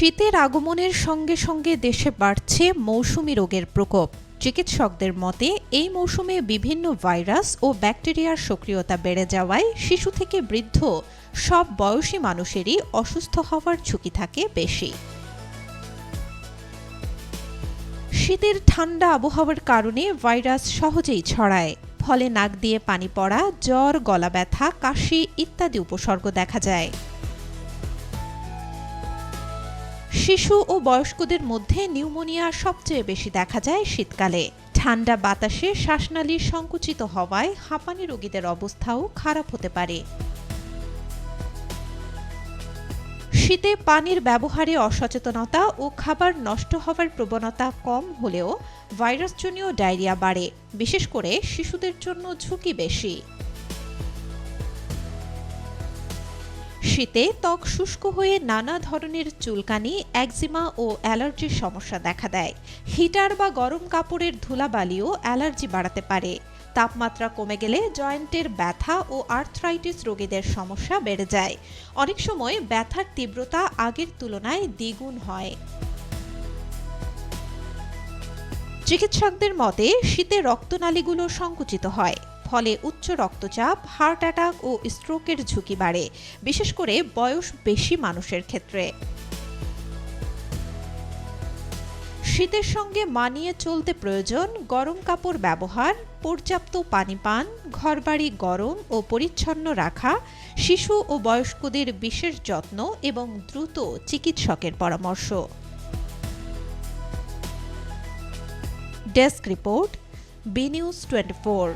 শীতের আগমনের সঙ্গে সঙ্গে দেশে বাড়ছে মৌসুমী রোগের প্রকোপ। চিকিৎসকদের মতে এই মৌসুমে বিভিন্ন ভাইরাস ও ব্যাকটেরিয়ার সক্রিয়তা বেড়ে যাওয়ায় শিশু থেকে বৃদ্ধ সব বয়সী মানুষেরই অসুস্থ হওয়ার ঝুঁকি থাকে বেশি। শীতের ঠান্ডা আবহাওয়ার কারণে ভাইরাস সহজেই ছড়ায়, ফলে নাক দিয়ে পানি পড়া, জ্বর, গলা ব্যথা, কাশি ইত্যাদি উপসর্গ দেখা যায়। শিশু ও বয়স্কদের মধ্যে নিউমোনিয়া সবচেয়ে বেশি দেখা যায় শীতকালে। ঠান্ডা বাতাসে শ্বাসনালী সংকুচিত হওয়ায় হাঁপানি রোগীদের অবস্থাও খারাপ হতে পারে। শীতে পানির ব্যবহারে অসচেতনতা ও খাবার নষ্ট হওয়ার প্রবণতা কম হলেও ভাইরাসজনিত ডায়রিয়া বাড়ে, বিশেষ করে শিশুদের জন্য ঝুঁকি বেশি। শীতে ত্বক শুষ্ক হয়ে নানা ধরনের চুলকানি, একজিমা ও অ্যালার্জির সমস্যা দেখা দেয়। হিটার বা গরম কাপড়ের ধুলাবালিও অ্যালার্জি বাড়াতে পারে। তাপমাত্রা কমে গেলে জয়েন্টের ব্যথা ও আর্থ্রাইটিস রোগীদের সমস্যা বেড়ে যায়। অনেক সময় ব্যথার তীব্রতা আগের তুলনায় দ্বিগুণ হয়। চিকিৎসকদের মতে শীতে রক্তনালীগুলো সংকুচিত হয়, ফলে উচ্চ রক্তচাপ, হার্ট অ্যাটাক ও স্ট্রোকের ঝুঁকি বাড়ে, বিশেষ করে বয়স বেশি মানুষের ক্ষেত্রে। শীতের সঙ্গে মানিয়ে চলতে প্রয়োজন গরম কাপড় ব্যবহার, পর্যাপ্ত পানি পান, ঘরবাড়ি গরম ও পরিচ্ছন্ন রাখা, শিশু ও বয়স্কদের বিশেষ যত্ন এবং দ্রুত চিকিৎসকের পরামর্শ। Desk report, B news 24।